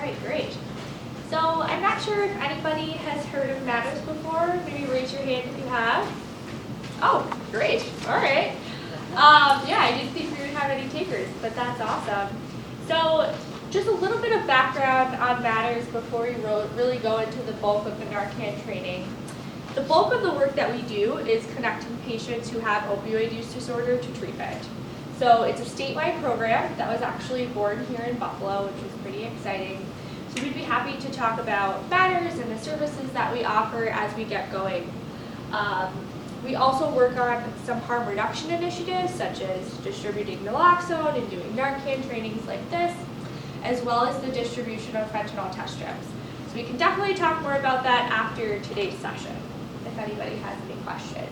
right, great. So I'm not sure if anybody has heard of Matters before. Maybe raise your hand if you have. Oh, great. All right. Yeah, I didn't think we would have any takers, but that's awesome. So just a little bit of background on Matters before we really go into the bulk of the NARCAN training. The bulk of the work that we do is connecting patients who have opioid use disorder to treatment. So it's a statewide program that was actually born here in Buffalo, which is pretty exciting. So we'd be happy to talk about Matters and the services that we offer as we get going. We also work on some harm reduction initiatives, such as distributing Naloxone and doing NARCAN trainings like this, as well as the distribution of fentanyl test strips. So we can definitely talk more about that after today's session, if anybody has any questions.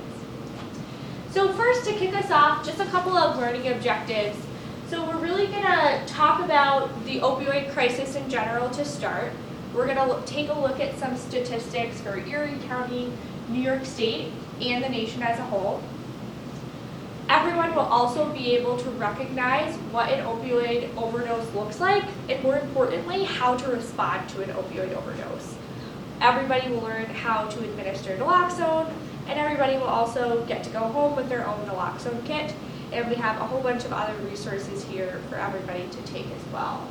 So first, to kick us off, just a couple of learning objectives. So we're really gonna talk about the opioid crisis in general to start. We're gonna take a look at some statistics for Erie County, New York State, and the nation as a whole. Everyone will also be able to recognize what an opioid overdose looks like, and more importantly, how to respond to an opioid overdose. Everybody will learn how to administer Naloxone, and everybody will also get to go home with their own Naloxone kit, and we have a whole bunch of other resources here for everybody to take as well.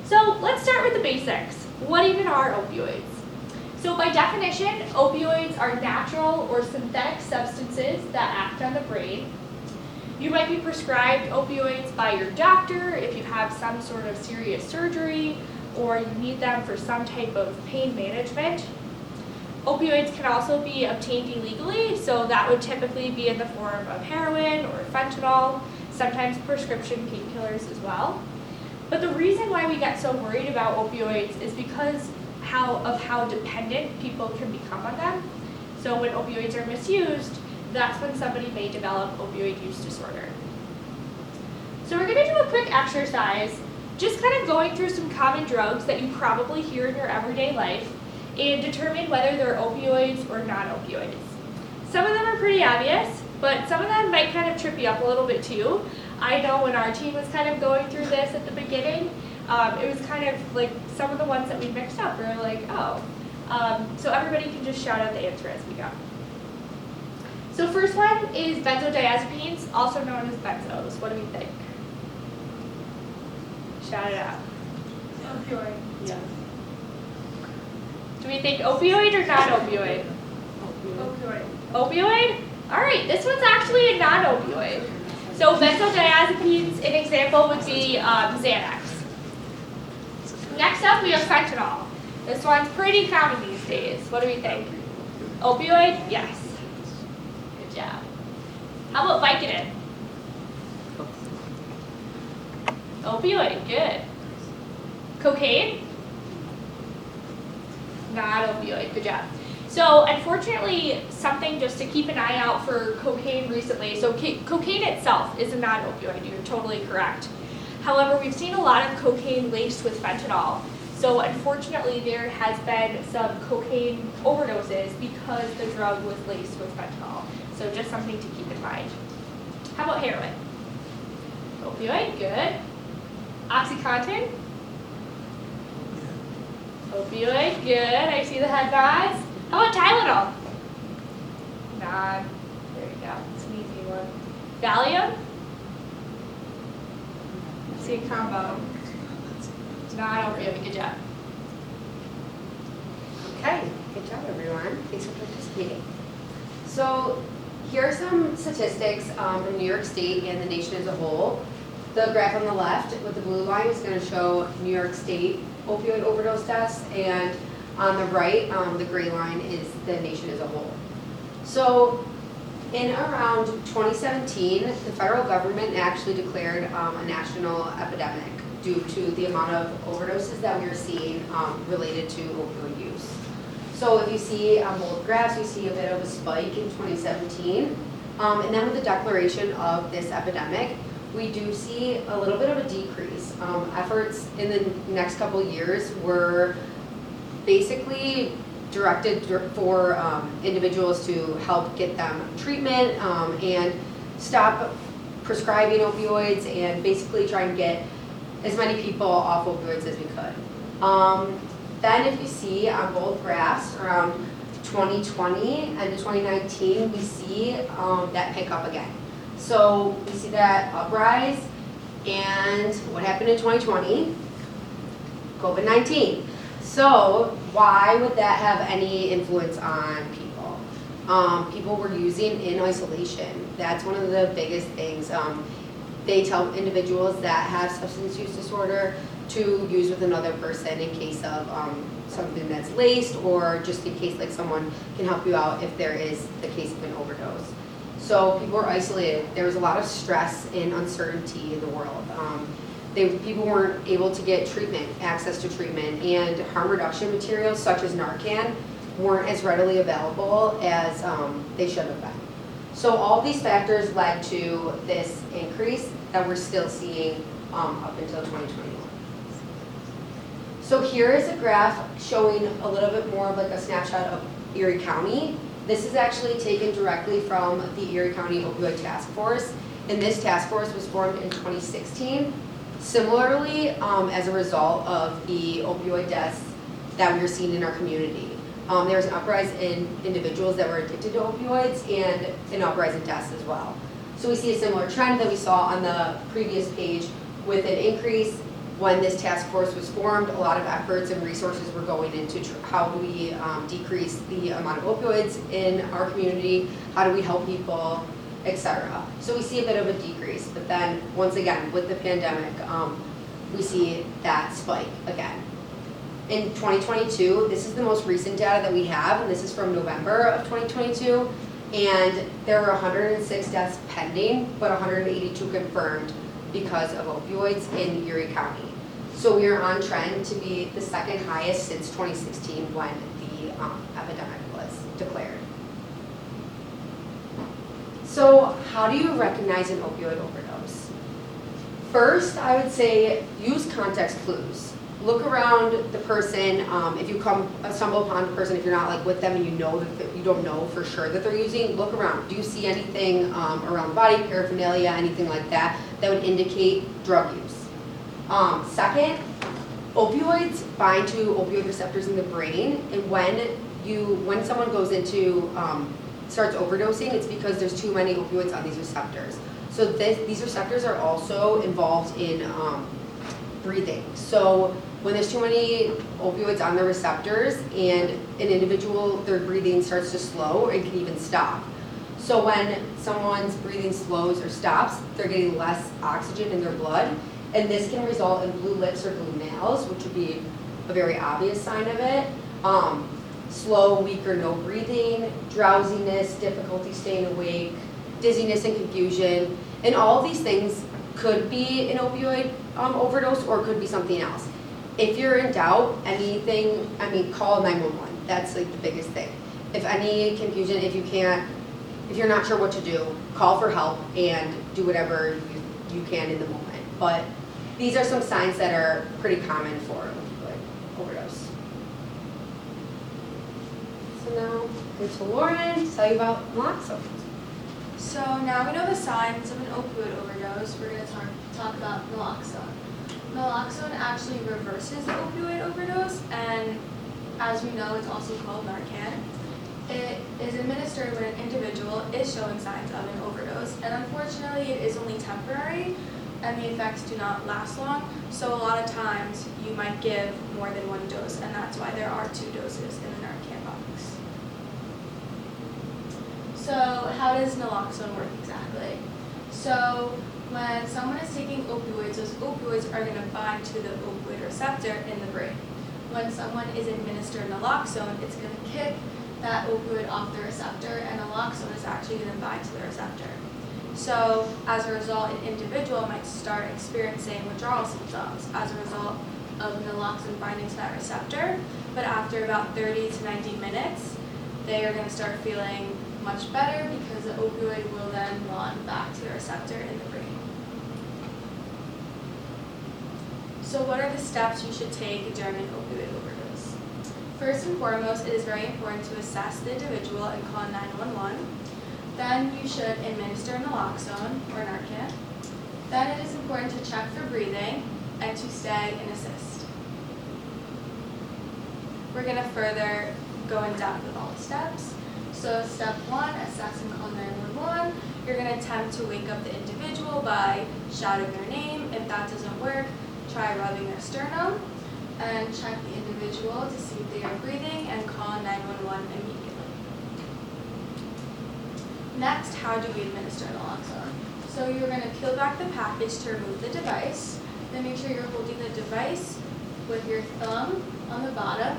So let's start with the basics. What even are opioids? So by definition, opioids are natural or synthetic substances that act on the brain. You might be prescribed opioids by your doctor if you have some sort of serious surgery or you need them for some type of pain management. Opioids can also be obtained illegally, so that would typically be in the form of heroin or fentanyl, sometimes prescription painkillers as well. But the reason why we get so worried about opioids is because of how dependent people can become on them. So when opioids are misused, that's when somebody may develop opioid use disorder. So we're going to do a quick exercise, just kind of going through some common drugs that you probably hear in your everyday life and determine whether they're opioids or non-opioids. Some of them are pretty obvious, but some of them might kind of trip you up a little bit too. I know when our team was kind of going through this at the beginning, it was kind of like some of the ones that we mixed up, we were like, oh. So everybody can just shout out the answer as we go. So first one is benzodiazepines, also known as benzos. What do we think? Shout it out. Opioid. Yes. Do we think opioid or non-opioid? Opioid. Opioid? All right, this one's actually a non-opioid. So benzodiazepines, an example would be Xanax. Next up, we have fentanyl. This one's pretty common these days. What do we think? Opioid? Yes. Good job. How about Vicodin? Opioid, good. Cocaine? Not opioid, good job. So unfortunately, something just to keep an eye out for cocaine recently. So cocaine itself is a non-opioid, you're totally correct. However, we've seen a lot of cocaine laced with fentanyl. So unfortunately, there has been some cocaine overdoses because the drug was laced with fentanyl. So just something to keep in mind. How about heroin? Opioid, good. OxyContin? Opioid, good. I see the head nods. How about Tylenol? Nod. There you go. It's an easy one. Valium? I see a combo. Not opioid. Good job. Okay, good job everyone. Thanks for participating. So here are some statistics in New York State and the nation as a whole. The graph on the left with the blue line is going to show New York State opioid overdose deaths, and on the right, the gray line is the nation as a whole. So in around 2017, the federal government actually declared a national epidemic due to the amount of overdoses that we are seeing related to opioid use. So if you see on both graphs, you see a bit of a spike in 2017. And then with the declaration of this epidemic, we do see a little bit of a decrease. Efforts in the next couple years were basically directed for individuals to help get them treatment and stop prescribing opioids and basically try and get as many people off opioids as we could. Then if you see on both graphs around 2020 and 2019, we see that pick up again. So we see that uprise, and what happened in 2020? COVID-19. So why would that have any influence on people? People were using in isolation. That's one of the biggest things. They tell individuals that have substance use disorder to use with another person in case of something that's laced, or just in case like someone can help you out if there is the case of an overdose. So people were isolated. There was a lot of stress and uncertainty in the world. People weren't able to get treatment, access to treatment, and harm reduction materials such as NARCAN weren't as readily available as they should have been. So all these factors led to this increase that we're still seeing up until 2021. So here is a graph showing a little bit more of like a snapshot of Erie County. This is actually taken directly from the Erie County Opioid Task Force, and this task force was formed in 2016. Similarly, as a result of the opioid deaths that we were seeing in our community. There was an uprise in individuals that were addicted to opioids and an uprise in deaths as well. So we see a similar trend that we saw on the previous page with an increase when this task force was formed. A lot of efforts and resources were going into how do we decrease the amount of opioids in our community, how do we help people, etc. So we see a bit of a decrease, but then once again with the pandemic, we see that spike again. In 2022, this is the most recent data that we have, and this is from November of 2022, and there were 106 deaths pending, but 182 confirmed because of opioids in Erie County. So we are on trend to be the second highest since 2016 when the epidemic was declared. So how do you recognize an opioid overdose? First, I would say use context clues. Look around the person. If you stumble upon a person, if you're not like with them and you know that you don't know for sure that they're using, look around. Do you see anything around the body, paraphernalia, anything like that that would indicate drug use? Second, opioids bind to opioid receptors in the brain, and when someone goes into starts overdosing, it's because there's too many opioids on these receptors. So these receptors are also involved in breathing. So when there's too many opioids on the receptors and an individual, their breathing starts to slow, it can even stop. So when someone's breathing slows or stops, they're getting less oxygen in their blood, and this can result in blue lips or blue nails, which would be a very obvious sign of it. Slow, weak, or no breathing, drowsiness, difficulty staying awake, dizziness and confusion, and all of these things could be an opioid overdose or could be something else. If you're in doubt, call 911. That's like the biggest thing. If any confusion, if you're not sure what to do, call for help and do whatever you can in the moment. But these are some signs that are pretty common for opioid overdose. So now, go to Lauren to tell you about Naloxone. So now we know the signs of an opioid overdose. We're going to talk about naloxone. Naloxone actually reverses the opioid overdose, and as we know, it's also called NARCAN. It is administered when an individual is showing signs of an overdose, and unfortunately, it is only temporary, and the effects do not last long. So a lot of times, you might give more than one dose, and that's why there are 2 doses in the NARCAN box. So how does naloxone work exactly? So when someone is taking opioids, those opioids are going to bind to the opioid receptor in the brain. When someone is administered naloxone, it's going to kick that opioid off the receptor, and naloxone is actually going to bind to the receptor. So as a result, an individual might start experiencing withdrawal symptoms as a result of naloxone binding to that receptor, but after about 30 to 90 minutes, they are going to start feeling much better because the opioid will then bond back to the receptor in the brain. So what are the steps you should take during an opioid overdose? First and foremost, it is very important to assess the individual and call 911. Then you should administer naloxone or NARCAN. Then it is important to check for breathing and stay and assist. We're going to further go in depth with all the steps. So step 1, assess and call 911. You're going to attempt to wake up the individual by shouting their name. If that doesn't work, try rubbing their sternum and check the individual to see if they are breathing and call 911 immediately. Next, how do we administer naloxone? So you're going to peel back the package to remove the device. Then make sure you're holding the device with your thumb on the bottom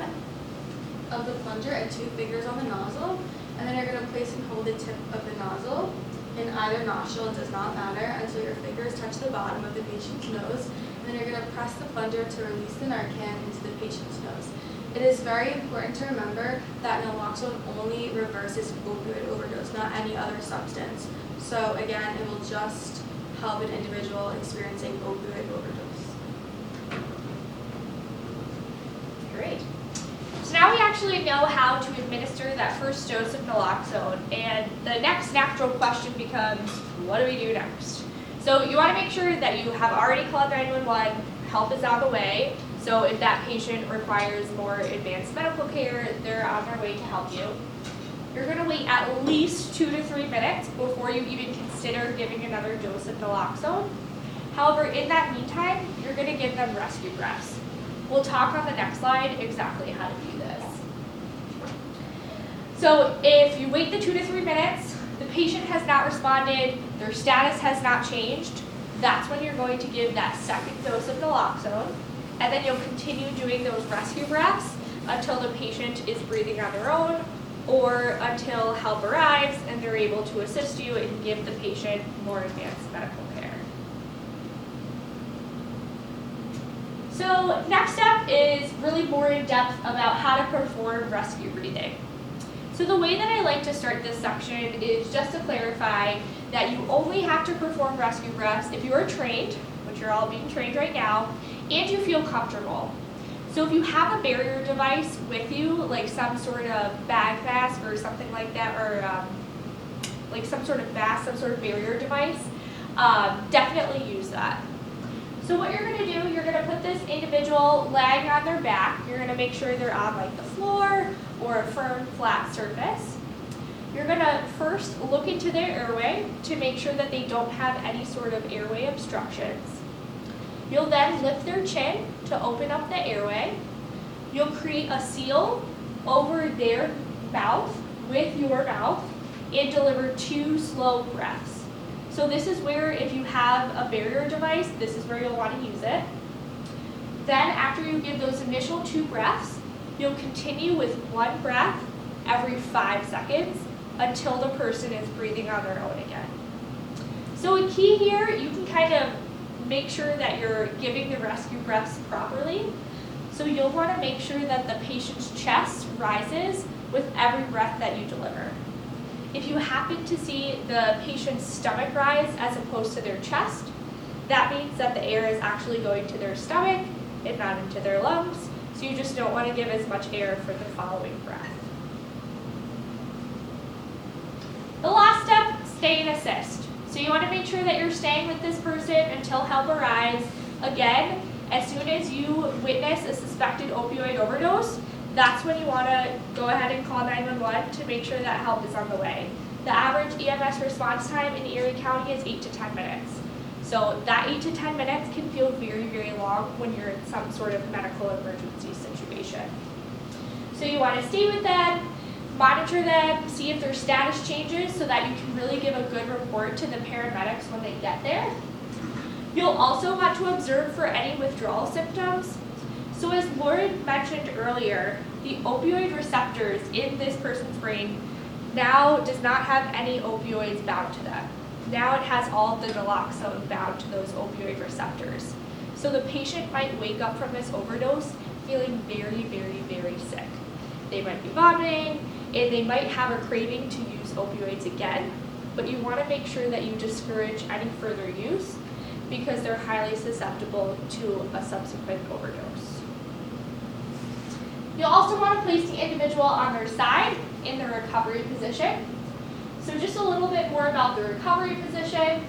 of the plunger and 2 fingers on the nozzle. And then you're going to place and hold the tip of the nozzle in either nostril, it does not matter, until your fingers touch the bottom of the patient's nose. And then you're going to press the plunger to release the NARCAN into the patient's nose. It is very important to remember that naloxone only reverses opioid overdose, not any other substance. So again, it will just help an individual experiencing opioid overdose. Great. So now we actually know how to administer that first dose of naloxone, and the next natural question becomes, what do we do next? So you want to make sure that you have already called 911, help is on the way. So if that patient requires more advanced medical care, they're on their way to help you. You're going to wait at least 2 to 3 minutes before you even consider giving another dose of naloxone. However, in that meantime, you're going to give them rescue breaths. We'll talk on the next slide exactly how to do this. So if you wait the 2 to 3 minutes, the patient has not responded, their status has not changed, that's when you're going to give that second dose of naloxone, and then you'll continue doing those rescue breaths until the patient is breathing on their own or until help arrives and they're able to assist you and give the patient more advanced medical care. So next step is really more in depth about how to perform rescue breathing. So the way that I like to start this section is just to clarify that you only have to perform rescue breaths if you are trained, which you're all being trained right now, and you feel comfortable. So if you have a barrier device with you, like some sort of bag mask or something like that, or like some sort of mask, some sort of barrier device, definitely use that. So what you're going to do, you're going to put this individual laying on their back. You're going to make sure they're on like the floor or a firm, flat surface. You're going to first look into their airway to make sure that they don't have any sort of airway obstructions. You'll then lift their chin to open up the airway. You'll create a seal over their mouth with your mouth and deliver 2 slow breaths. So this is where, if you have a barrier device, this is where you'll want to use it. Then after you give those initial 2 breaths, you'll continue with 1 breath every 5 seconds until the person is breathing on their own again. So a key here, you can kind of make sure that you're giving the rescue breaths properly. So you'll want to make sure that the patient's chest rises with every breath that you deliver. If you happen to see the patient's stomach rise as opposed to their chest, that means that the air is actually going to their stomach and not into their lungs. So you just don't want to give as much air for the following breath. The last step, stay and assist. So you want to make sure that you're staying with this person until help arrives. Again, as soon as you witness a suspected opioid overdose, that's when you want to go ahead and call 911 to make sure that help is on the way. The average EMS response time in Erie County is 8 to 10 minutes. So that 8 to 10 minutes can feel very, very long when you're in some sort of medical emergency situation. So you want to stay with them, monitor them, see if their status changes so that you can really give a good report to the paramedics when they get there. You'll also want to observe for any withdrawal symptoms. So as Lauren mentioned earlier, the opioid receptors in this person's brain now does not have any opioids bound to them. Now it has all the naloxone bound to those opioid receptors. So the patient might wake up from this overdose feeling very, very, very sick. They might be vomiting, and they might have a craving to use opioids again, but you want to make sure that you discourage any further use because they're highly susceptible to a subsequent overdose. You'll also want to place the individual on their side in the recovery position. So just a little bit more about the recovery position.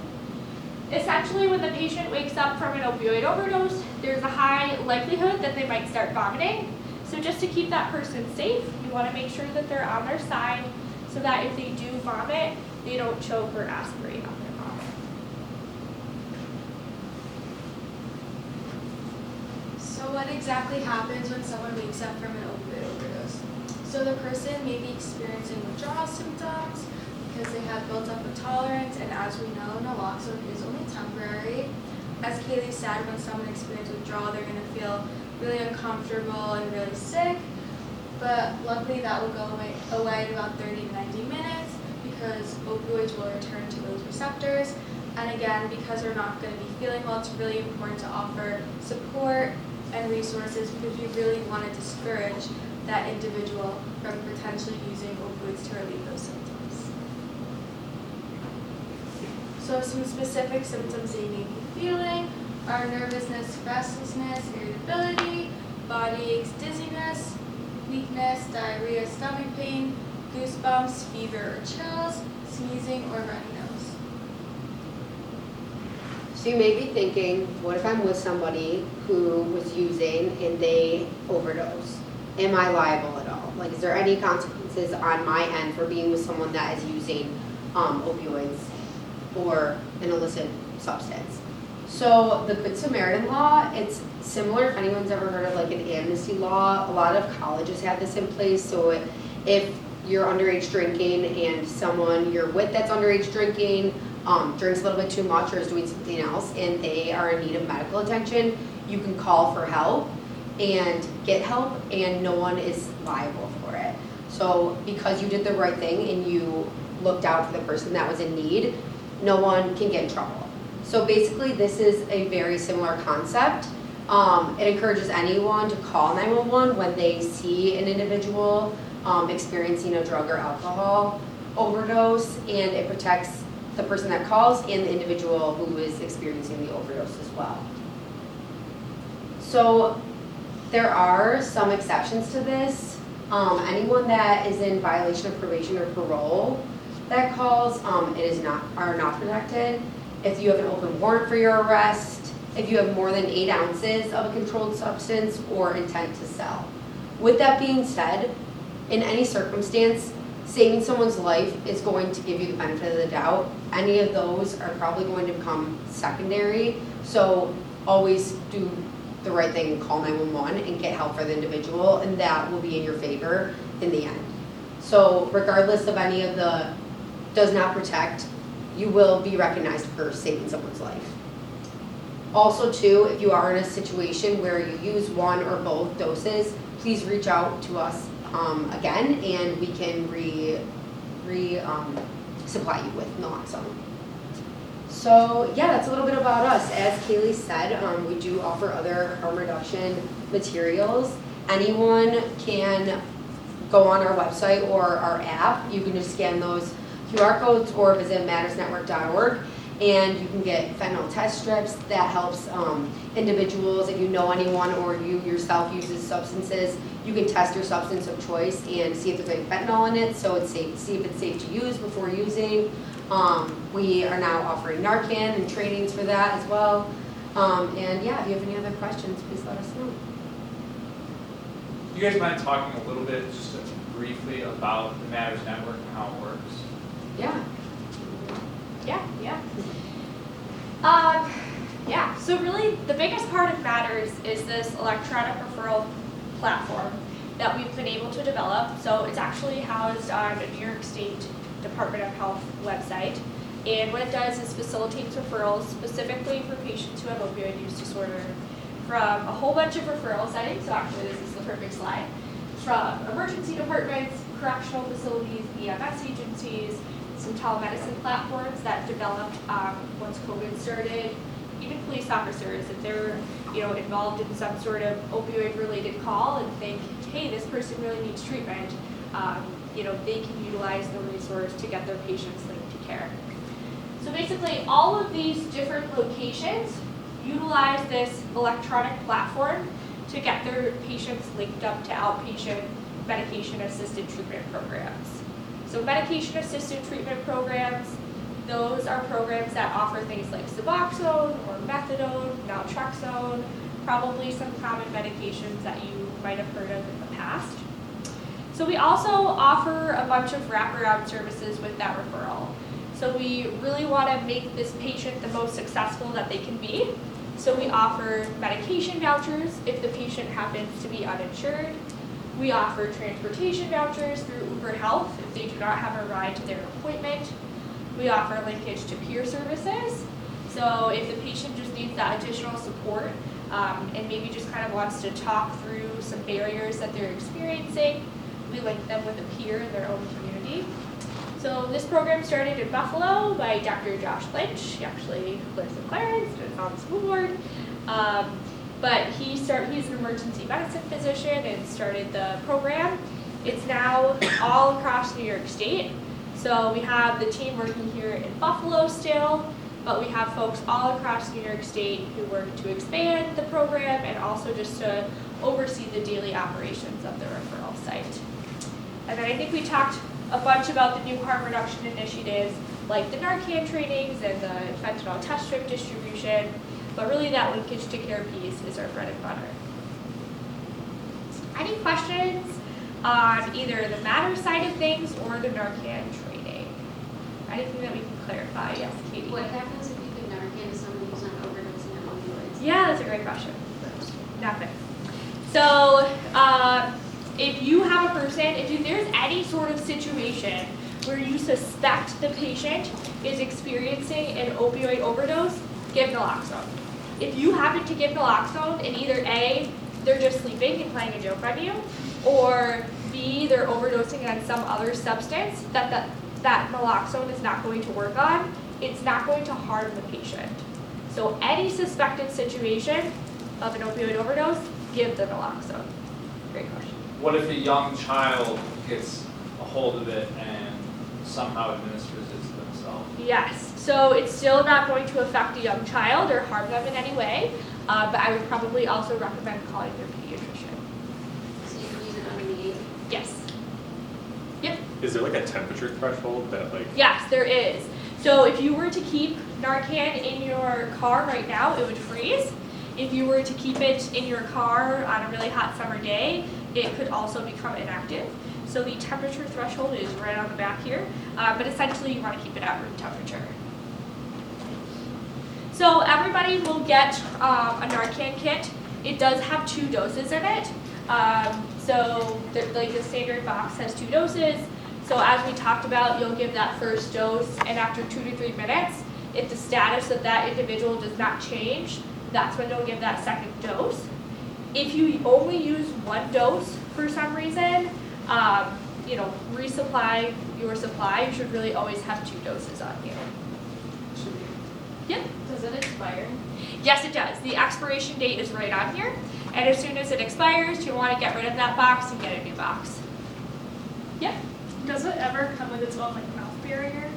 essentially when the patient wakes up from an opioid overdose, there's a high likelihood that they might start vomiting. So just to keep that person safe, you want to make sure that they're on their side so that if they do vomit, they don't choke or aspirate on their vomit. So what exactly happens when someone wakes up from an opioid overdose? So the person may be experiencing withdrawal symptoms because they have built up a tolerance, and as we know, naloxone is only temporary. As Kaylee said, when someone experiences withdrawal, they're going to feel really uncomfortable and really sick, but luckily that will go away in about 30 to 90 minutes because opioids will return to those receptors. And again, because they're not going to be feeling well, it's really important to offer support and resources because you really want to discourage that individual from potentially using opioids to relieve those symptoms. So some specific symptoms they may be feeling are nervousness, restlessness, irritability, body aches, dizziness, weakness, diarrhea, stomach pain, goosebumps, fever or chills, sneezing or runny nose. So you may be thinking, what if I'm with somebody who was using and they overdose? Am I liable at all? Like, is there any consequences on my end for being with someone that is using opioids or an illicit substance? So the Good Samaritan law, it's similar if anyone's ever heard of like an amnesty law. A lot of colleges have this in place. So if you're underage drinking and someone you're with that's underage drinking drinks a little bit too much or is doing something else and they are in need of medical attention, you can call for help and get help and no one is liable for it. So because you did the right thing and you looked out for the person that was in need, no one can get in trouble. So basically this is a very similar concept. It encourages anyone to call 911 when they see an individual experiencing a drug or alcohol overdose, and it protects the person that calls and the individual who is experiencing the overdose as well. So there are some exceptions to this. Anyone that is in violation of probation or parole that calls are not protected. If you have an open warrant for your arrest, if you have more than 8 ounces of a controlled substance or intent to sell. With that being said, in any circumstance, saving someone's life is going to give you the benefit of the doubt. Any of those are probably going to become secondary. So always do the right thing and call 911 and get help for the individual, and that will be in your favor in the end. So regardless of any of the does not protect, you will be recognized for saving someone's life. Also too, if you are in a situation where you use one or both doses, please reach out to us again and we can supply you with Naloxone. So yeah, that's a little bit about us. As Kaylee said, we do offer other harm reduction materials. Anyone can go on our website or our app. You can just scan those QR codes or visit mattersnetwork.org, and you can get fentanyl test strips. That helps individuals. If you know anyone or you yourself uses substances, you can test your substance of choice and see if there's any fentanyl in it, so it's safe. See if it's safe to use before using. We are now offering NARCAN and trainings for that as well. And yeah, if you have any other questions, please let us know. You guys mind talking a little bit, just briefly, about the Matters Network and how it works? Yeah. So really the biggest part of Matters is this electronic referral platform that we've been able to develop. So it's actually housed on a New York State Department of Health website. And what it does is facilitates referrals specifically for patients who have opioid use disorder from a whole bunch of referral settings. So actually this is the perfect slide. From emergency departments, correctional facilities, EMS agencies, some telemedicine platforms that developed once COVID started, even police officers, if they're involved in some sort of opioid-related call and think, hey, this person really needs treatment, they can utilize the resource to get their patients linked to care. So basically, all of these different locations utilize this electronic platform to get their patients linked up to outpatient medication-assisted treatment programs. So medication-assisted treatment programs Those are programs that offer things like Suboxone or methadone, naltrexone, probably some common medications that you might have heard of in the past. So we also offer a bunch of wraparound services with that referral. So we really want to make this patient the most successful that they can be. So we offer medication vouchers if the patient happens to be uninsured. We offer transportation vouchers through Uber Health if they do not have a ride to their appointment. We offer linkage to peer services. So if the patient just needs that additional support and maybe just kind of wants to talk through some barriers that they're experiencing, we link them with a peer in their own community. So this program started in Buffalo by Dr. Josh Lynch. He actually lives in Clarence and is on the school board. But he's an emergency medicine physician and started the program. It's now all across New York State. So we have the team working here in Buffalo still, but we have folks all across New York State who work to expand the program and also just to oversee the daily operations of the referral site. And then I think we talked a bunch about the new harm reduction initiatives like the NARCAN trainings and the fentanyl test strip distribution, but really that linkage to care piece is our bread and butter. Any questions on either the matter side of things or the NARCAN training? Anything that we can clarify? Yes, Katie? What happens if you give NARCAN to someone who's not overdosing on opioids? Yeah, that's a great question. Nothing. So, if you have a person, if there's any sort of situation where you suspect the patient is experiencing an opioid overdose, give naloxone. If you happen to give naloxone and either A, they're just sleeping and playing a joke on you, or B, they're overdosing on some other substance that naloxone is not going to work on, it's not going to harm the patient. So any suspected situation of an opioid overdose, give the naloxone. Great question. What if a young child gets a hold of it and somehow administers it to themselves? Yes, so it's still not going to affect a young child or harm them in any way, but I would probably also recommend calling their pediatrician. So you can use it under the age? Yes. Yep. Is there like a temperature threshold that like? Yes, there is. So if you were to keep NARCAN in your car right now, it would freeze. If you were to keep it in your car on a really hot summer day, it could also become inactive. So the temperature threshold is right on the back here, but essentially you want to keep it at room temperature. So everybody will get a NARCAN kit. It does have 2 doses in it. So the standard box has 2 doses. So as we talked about, you'll give that first dose, and after 2 to 3 minutes, if the status of that individual does not change, that's when you'll give that second dose. If you only use 1 dose for some reason, resupply your supply. You should really always have 2 doses on you. Yep. Does it expire? Yes, it does. The expiration date is right on here, and as soon as it expires, you want to get rid of that box and get a new box. Yep. Does it ever come with its own mouth barrier?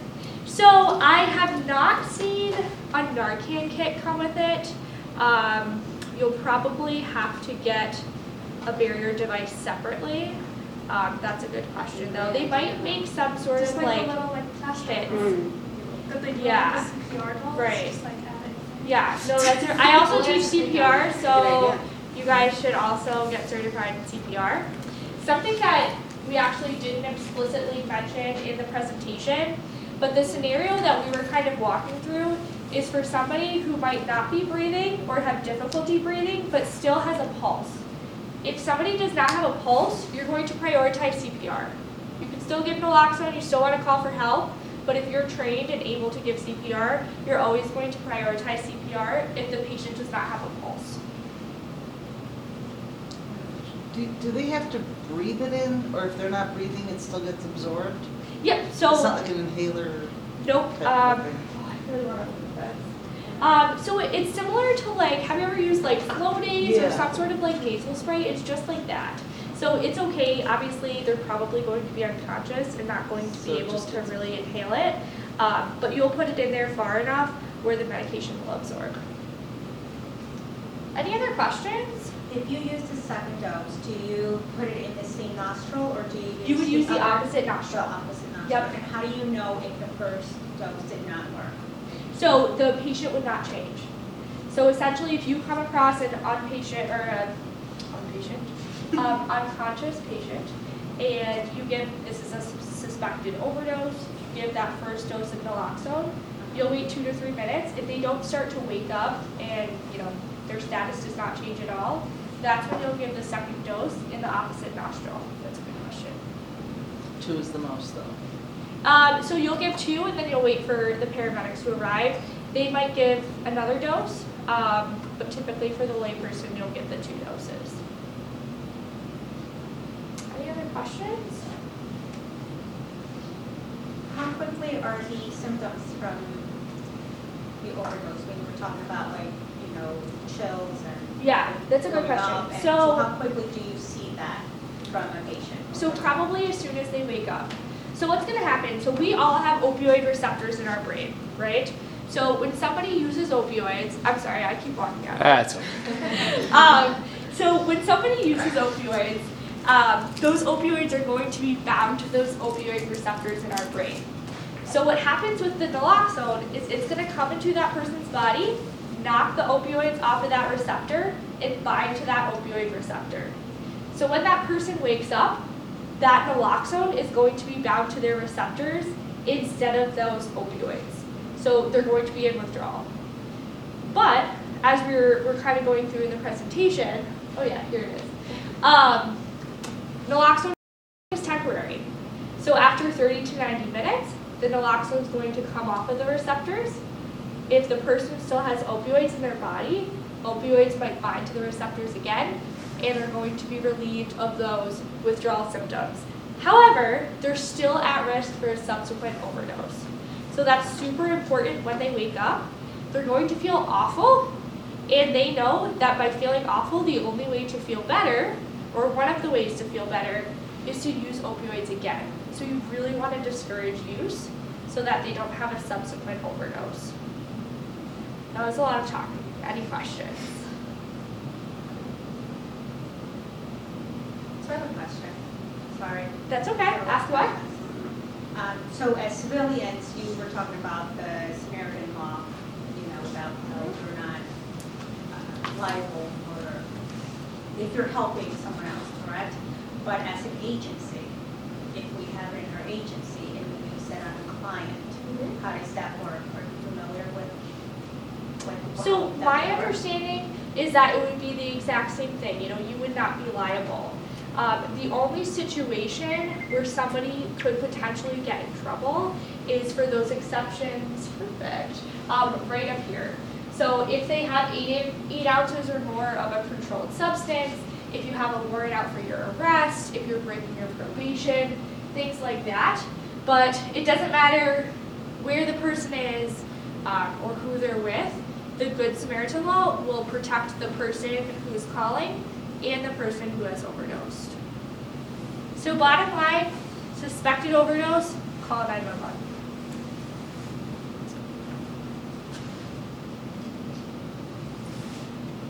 So I have not seen a NARCAN kit come with it. You'll probably have to get a barrier device separately. That's a good question though. They might make some sort Just of like a little plastic kit. that they put Yeah. in the CPR dolls, Right. just like add it. Yeah, no, that's I also teach CPR, Good so idea. you guys should also get certified in CPR. Something that we actually didn't explicitly mention in the presentation, but the scenario that we were kind of walking through is for somebody who might not be breathing or have difficulty breathing but still has a pulse. If somebody does not have a pulse, you're going to prioritize CPR. You can still give naloxone, you still want to call for help, but if you're trained and able to give CPR, you're always going to prioritize CPR if the patient does not have a pulse. Do they have to breathe it in, or if they're not breathing, it still gets absorbed? Yep, It's so, not like an inhaler nope, type I of thing? really want to look at this. So it's similar to have you ever used Flonase or Yeah. some sort of nasal spray? It's just like that. So it's okay, obviously they're probably going to be unconscious and not going to So be able just- to really inhale it, but you'll put it in there far enough where the medication will absorb. Any other questions? If you use the second dose, do you put it in the same nostril or do you use You would use the other- opposite The nostril. opposite nostril. Yep. And how do you know if the first dose did not work? So the patient would not change. So essentially, if you come across an unconscious patient, and you give, this is a suspected overdose, you give that first dose of naloxone, you'll wait 2 to 3 minutes. If they don't start to wake up and their status does not change at all, that's when you'll give the second dose in the opposite nostril. That's a good question. 2 is the most though. So you'll give 2 and then you'll wait for the paramedics to arrive. They might give another dose, but typically for the layperson, you'll give the 2 doses. Any other questions? How quickly are the symptoms from the overdose when we're talking about chills and? Yeah, that's a good going up, question. and So how quickly do you see that from a patient? So probably as soon as they wake up. So what's going to happen? So we all have opioid receptors in our brain, right? So when somebody uses opioids, I'm sorry, I keep walking out. That's okay. So when somebody uses opioids, those opioids are going to be bound to those opioid receptors in our brain. So what happens with the naloxone is it's going to come into that person's body, knock the opioids off of that receptor, and bind to that opioid receptor. So when that person wakes up, that naloxone is going to be bound to their receptors instead of those opioids. So they're going to be in withdrawal. But as we're kind of going through in the presentation, oh yeah, here it is. Naloxone is temporary. So after 30 to 90 minutes, the naloxone is going to come off of the receptors. If the person still has opioids in their body, opioids might bind to the receptors again, and are going to be relieved of those withdrawal symptoms. However, they're still at risk for a subsequent overdose. So that's super important when they wake up. They're going to feel awful, and they know that by feeling awful, the only way to feel better, or one of the ways to feel better, is to use opioids again. So you really want to discourage use so that they don't have a subsequent overdose. That was a lot of talking. Any questions? So I have a question. Sorry. That's okay. Ask away. So as civilians, you were talking about the Samaritan law, about you're not liable for if you're helping someone else, correct? But as an agency, if we have it in our agency and we use that on a client, how does that work? Are you familiar with So how that my would work? understanding is that it would be the exact same thing. You would not be liable. The only situation where somebody could potentially get in trouble is for those exceptions, perfect, right up here. So if they have 8 ounces or more of a controlled substance, if you have a warrant out for your arrest, if you're breaking your probation, things like that. But it doesn't matter where the person is or who they're with. The Good Samaritan law will protect the person who is calling and the person who has overdosed. So bottom line, suspected overdose, call 911.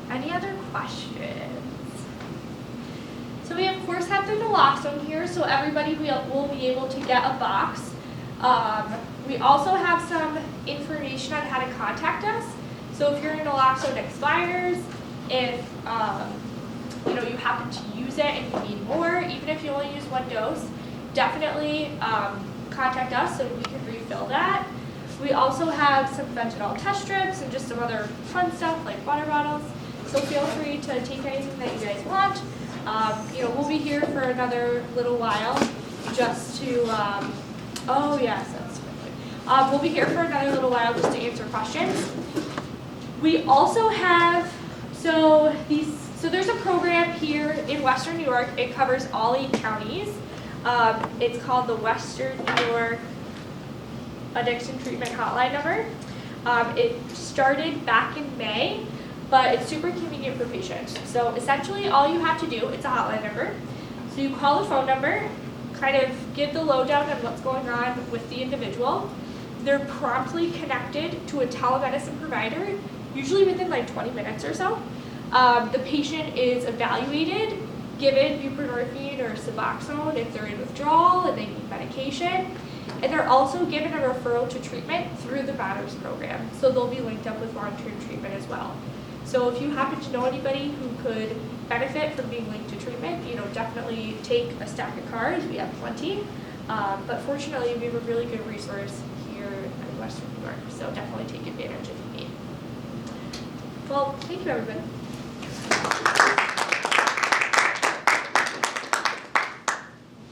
Any other questions? So we of course have the naloxone here, so everybody will be able to get a box. We also have some information on how to contact us. So if your naloxone expires, if you happen to use it and you need more, even if you only use 1 dose, definitely contact us so we can refill that. We also have some fentanyl test strips and just some other fun stuff like water bottles. So feel free to take anything that you guys want. We'll be here for another little while just to, oh yes, that's perfect. We'll be here for another little while just to answer questions. We also have, so there's a program here in Western New York. It covers all 8 counties. It's called the Western New York Addiction Treatment Hotline number. It started back in May, but it's super convenient for patients. So essentially all you have to do, it's a hotline number. So you call the phone number, kind of give the lowdown on what's going on with the individual. They're promptly connected to a telemedicine provider, usually within like 20 minutes or so. The patient is evaluated, given buprenorphine or Suboxone if they're in withdrawal and they need medication, And they're also given a referral to treatment through the Matters program. So they'll be linked up with long-term treatment as well. So if you happen to know anybody who could benefit from being linked to treatment, definitely take a stack of cards. We have plenty. But fortunately, we have a really good resource here in Western New York. So definitely take advantage if you need. Well, thank you, everybody.